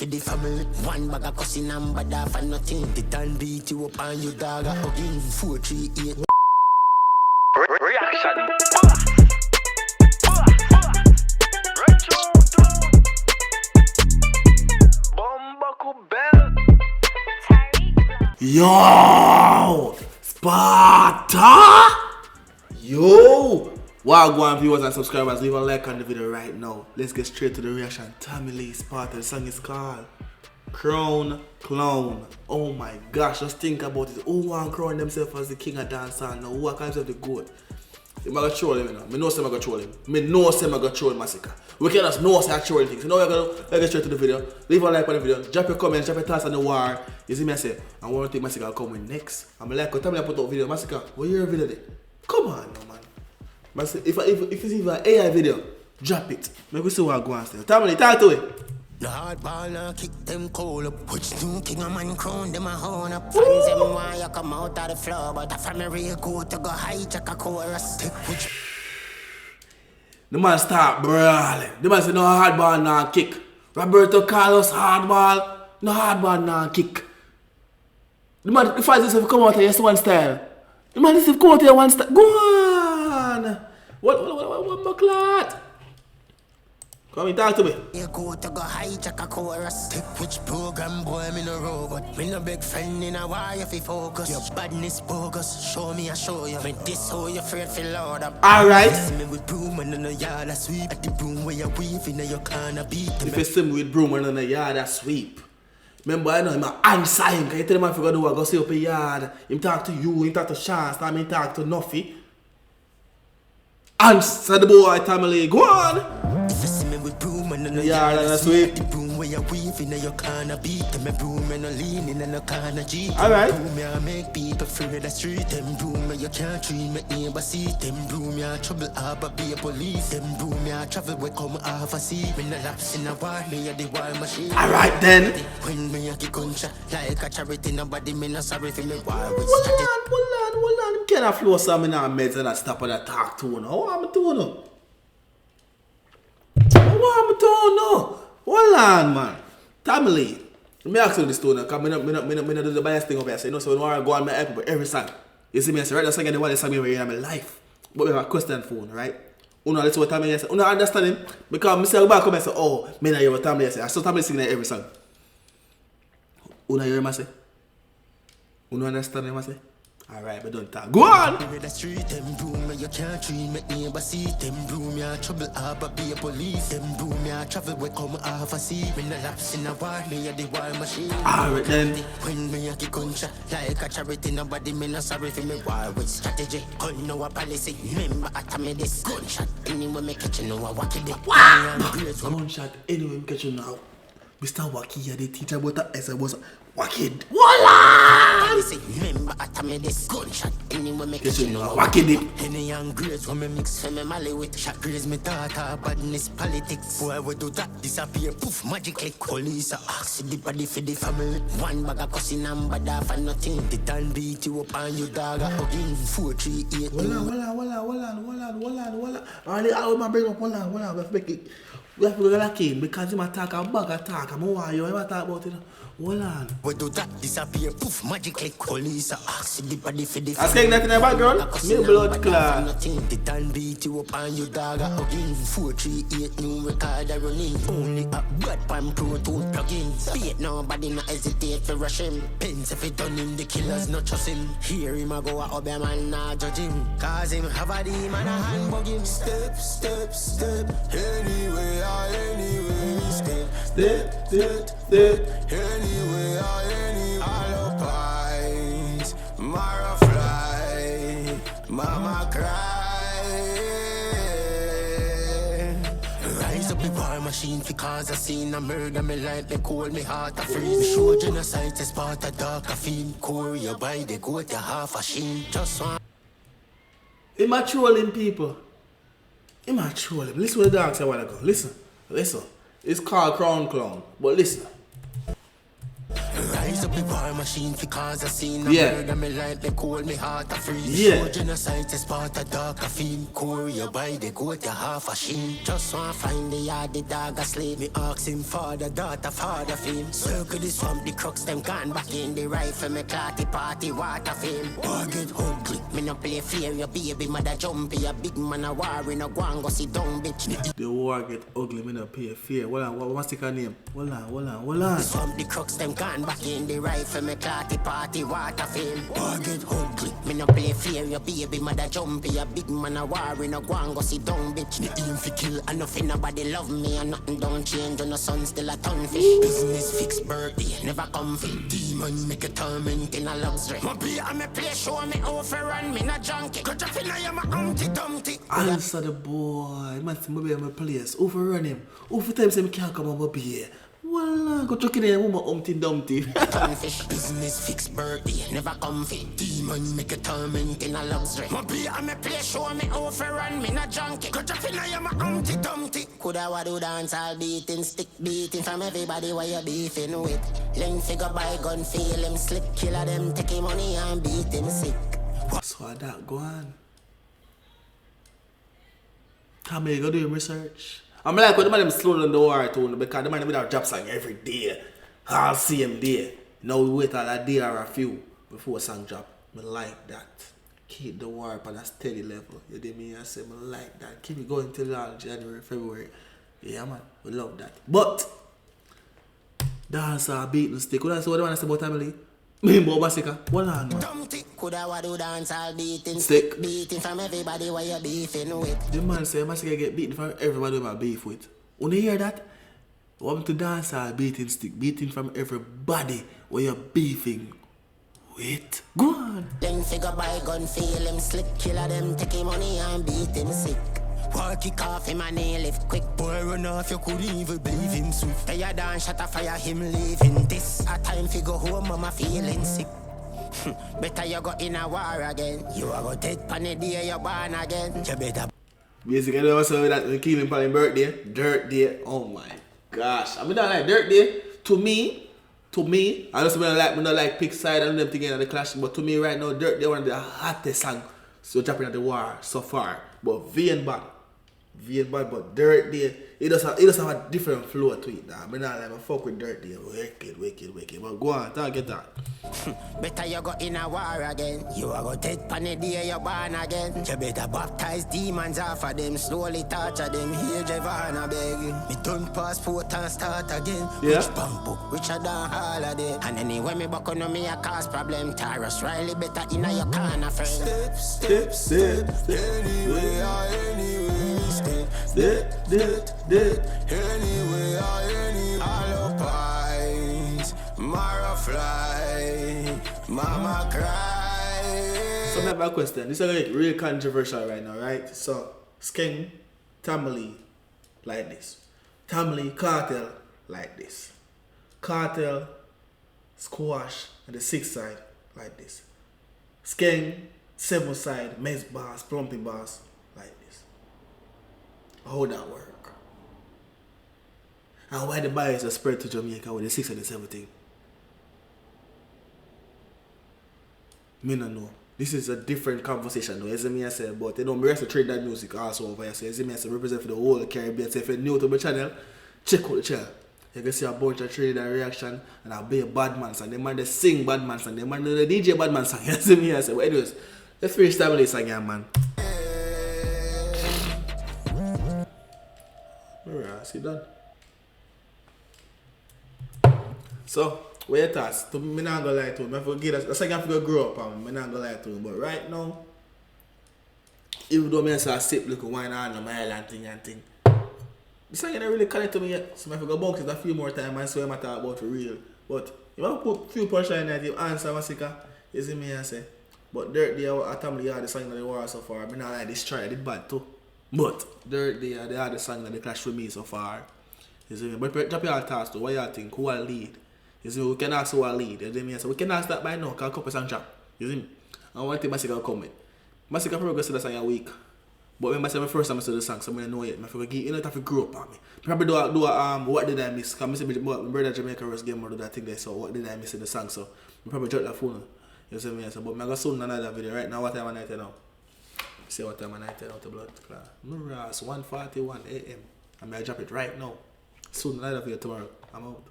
For the family, one bag of cussing and bad off and nothing. They done beat you up and you dog a hugging. 438. Reaction. Yo, Sparta! Yo! Wow, go on, viewers and subscribers, leave a like on the video right now. Let's get straight to the reaction. 𝐑𝐄𝐂𝐓𝐈𝐎𝐍, Sparta. The song is called Crown Clown. Oh my gosh, just think about it. Who want to crown themselves as the king of dancehall now? Who want himself the goat? I'm going to troll him, you know. I know I'm going to troll him. I know I'm going to troll Massacre. We can just know I'm trolling things. So now we're going to get straight to the video. Leave a like on the video. Drop your comments, drop your thoughts on the war. You see me, I say, I want to think Massacre will come in next. I'm like, tell me I put out video. Massacre, what your video there? Come on, no, man. If it's even an AI video, drop it. Maybe we see what I go and say. 𝐑𝐄𝐂𝐓𝐈𝐎𝐍, talk to it. The hard ball now kick them cold up. Which new king of man crown them a horn up. Fans them want you come out of the floor, but from a real go to go hijack a chorus. The man start brawling. The man say no hard ball now kick. Roberto Carlos hard ball, no hard ball now kick. The man the fight himself come out here one style. The man himself come out here one style. Go on. What McClart? Come and talk to me. You go to go hijack a chorus. Which program boy me no robot. Me no big friend in a war if you focus. Your badness bogus. Show me I show you. Me this how you afraid for load up. Alright. See me with broom and in the yard I sweep. At the broom where you weave in your corner beat. If you see me with broom and in the yard I sweep. Remember I know him answer him. Can you tell the man if you go do what? Go see up a yard. Him talk to you, him talk to Chance, now him talk to Nuffy. Answer the boy 𝐑𝐄𝐂𝐓𝐈𝐎𝐍. Go on. If you see me with broom and in the yard I sweep. The broom where you weave in your corner beat. Me broom and no lean in a corner G. Alright. Broom I make people fear the street. Them broom you can't treat me neighbor see. Them broom you trouble harbor be a police. Them broom you travel we come off a sea. Me no laps in a war, me a the war machine. Alright then. When me a kick gunshot like a charity, nobody me no sorry for me war with Hold strategy. on. Him can't flow some in our meds and I stop and I talk to him. How am I doing now? Hold on, man. 𝐑𝐄𝐂𝐓𝐈𝐎𝐍. Let me ask you this too now, because I do the bias thing over here. So, you know, so when I go on my help with every song. You see me, I say, right now, second one is song in my life. But we have a question for you, right? Una, let's see what 𝐑𝐄𝐂𝐓𝐈𝐎𝐍 say. Una understand him? Because I say, I come and say, oh, me not hear what 𝐑𝐄𝐂𝐓𝐈𝐎𝐍 say. I saw 𝐑𝐄𝐂𝐓𝐈𝐎𝐍 singing every song. Una hear him I say? Una understand him I say? Alright, but don't talk. Go on! The street, them broom you can't treat me neighbor see. Them broom you trouble harbor be a police. Them broom you travel we come off a sea. Me no laps in a war, me a the war machine. Alright then. When me a kick gunshot like a charity, nobody me no sorry for me war with strategy. Call no a policy. Remember at me this gunshot. Anyway me catch you know I walk it. Gunshot anyway me catch you now. Mr. Wacky here the teacher about the essay was Wacky. Voila! Remember at me this gunshot. Anyway me Catch catch you you now. know Wacky dip. Any young grades when me mix for me mally with shot graze me tata badness politics. Boy we do that disappear poof magically. Police are ask the body for the family. One bag of cussing and bad off and nothing. They done beat you up and you dog a hugging. 438. Hold on. Alright, I want to bring up hold on. We have to make it. We have to go back in because him attack a bag attack. I'm why you ever talk about it. Hold on. We do that disappear poof magically. Police are ask the body for the I was saying that in the background. Me blood clot. They done beat you up and you dog a hugging. 438 new record a running. Only a bad pan pro to plug in. Beat nobody no hesitate for rush him. Pins if it done him the killers not trust him. Hear him a go a up man not judge him. Cause him have a demon a handbug him. Step anyway step anyway all up eyes Mara fly mama cry rise up the war machine fi cause a scene a murder me like they cold me heart a freeze me show genocide to Sparta dark a fiend Korea by the goat ya half a sheen just one. Him a trolling people. Him a trolling. Listen what the dog said a while ago. Listen. It's called Crown Clown. But listen. Rise up the war machine because I seen a Yeah. murder. Me like me cool, me heart a freeze. Yeah. Show genocide to Sparta, dark a fiend. Core you buy the goat, you half a sheen. Just want find the yard, the dog a slave. Me ask him father, daughter, father fame. Circle the swamp, the crooks them gone back in. The rifle, me clarty party, water fame. War get ugly, me no play fear. Your baby mother jumpy, a big man a war in a guan go sit down, bitch. The war get ugly, me no pay fear. What's the name? Hold on. Swamp the crooks them gone back in. The rifle, me clarty party, water fame. War get ugly, me no play fear. Your baby mother jumpy, a big man a war in a guan go sit down, bitch. Me aim fi kill and nothing nobody love me. And nothing don't change, and the sun still a ton fish. Business fixed birthday, never comfy. Demon make a torment in a luxury. My beer and me play show me over run, me not junkie. Got up in I am a Humpty Dumpty. Answer the boy. Man, see me my place. Overrun him. Over time say me can't come on my beer. Voila, go chuck in there with my Humpty Dumpty. Fish. Business fixed birthday, never comfy. Demon make a torment in a luxury. My beer and me play show me over run, me not junkie. Got up in I am a Humpty Dumpty. Coulda wa do dance all beating, stick beating from everybody where you beefing with. Length figure by gun, feel him slick. Killer them, take him money and beat him sick. So that go on. Come here, go do your research. I'm like when the man them slow down the war too, because the man without job song every day. All same day. Now we wait all a day or a few before a song drop. Me like that. Keep the war up on a steady level. You dig me? I say me like that. Keep it going till January, February. Yeah man, we love that. But dance beat and stick. What I say what the man say about Emily? Me and Boba Sika. What on man? Coulda wa do dance all beating, Stick. beating from everybody where you beefing with. The man say Masika get beaten from everybody with my beef with. When you hear that? Want to dance or beating stick, beating from everybody where you're beefing with. Go on. Then figure by gun, feel him slick. Killer them, take him money and beat him sick. War kick off him and he lift quick. Boy run off, you couldn't even believe him swift. Fire down, shut a fire, him leaving this. A time figure home, mama feeling sick. Better you go in a war again. You are go dead pan the day you born again. You better. Basically, I was saying that we kill him for his birthday. Dirt day. Oh my gosh. I mean, not like dirt day. To me, I just don't like pick side and them things in the clash. But to me right now, dirt day one of the hottest songs. So dropping at the war so far. But V bad, but dirt day, it does have a different flow to it. Nah. I mean, not like I fuck with dirt day. Wicked. But go on, talk get that. Better you go in a war again. You are go dead pan the day you born again. You better baptize demons off of them. Slowly torture them. Here Javana beg. Me turn passport and start again. Yeah. Rich bamboo, richer than all of them. And anyway me back on me a cause problem. Taurus Riley better in a your corner friend. Step. Anyway. Step. Anyway. All up eyes. Mara fly. Mama cry. So I have a question. This is like real controversial right now, right? So Skeng, Tamale, like this. Tamale, Cartel, like this. Cartel, Squash, and the 6 side, like this. Skeng, 7 side, Mez Bass, Plumping Bass, like this. How that work? And why the bias are spread to Jamaica with the 6 and the 7 thing? Me no know. This is a different conversation though, as me I say, but you know, me rest to trade that music also over here. So as me I say, represent for the whole Caribbean. So if you're new to my channel, check out the channel. You can see a bunch of trade and reaction and I'll be a bad man song. They man they sing bad man song. They man the DJ bad man song. You see me I say, but anyways, let's finish time with this again, man. Alright, see done. So where your thoughts? To me, not gonna lie to him. I forget that's like I have to grow up and me not gonna lie to him. But right now, even though I say I sip look wine on my island thing and thing, this song ain't really connect to me yet. So I have to go box it a few more times and so I'm talk about for real. But if I put a few punchline that you answer Masika, you see me I say. But Dirt Day I Tamale the song that they were so far. I mean not like this try, it bad too. But Dirt Day they are the song that they clash with me so far. You see me? But drop your thoughts though, what y'all think? Who will lead? You see, we can ask who will lead. You see me? So we can ask that by now, because a couple song drop. You see me? And one thing Masika will come with. Masika probably go see that song a week. But remember, I said my first time I saw the song, so I know it. I forget, you know, it have to grow up on me. Probably do a what did I miss? Because my brother Jamaica Rose game or do that thing there, so what did I miss in the song? So I probably dropped that phone. You see me? So, but I got soon another video right now. What time of night now? See what time of night out the blood clot. It's 1:41 a.m. I may drop it right now. Soon another video tomorrow. I'm out.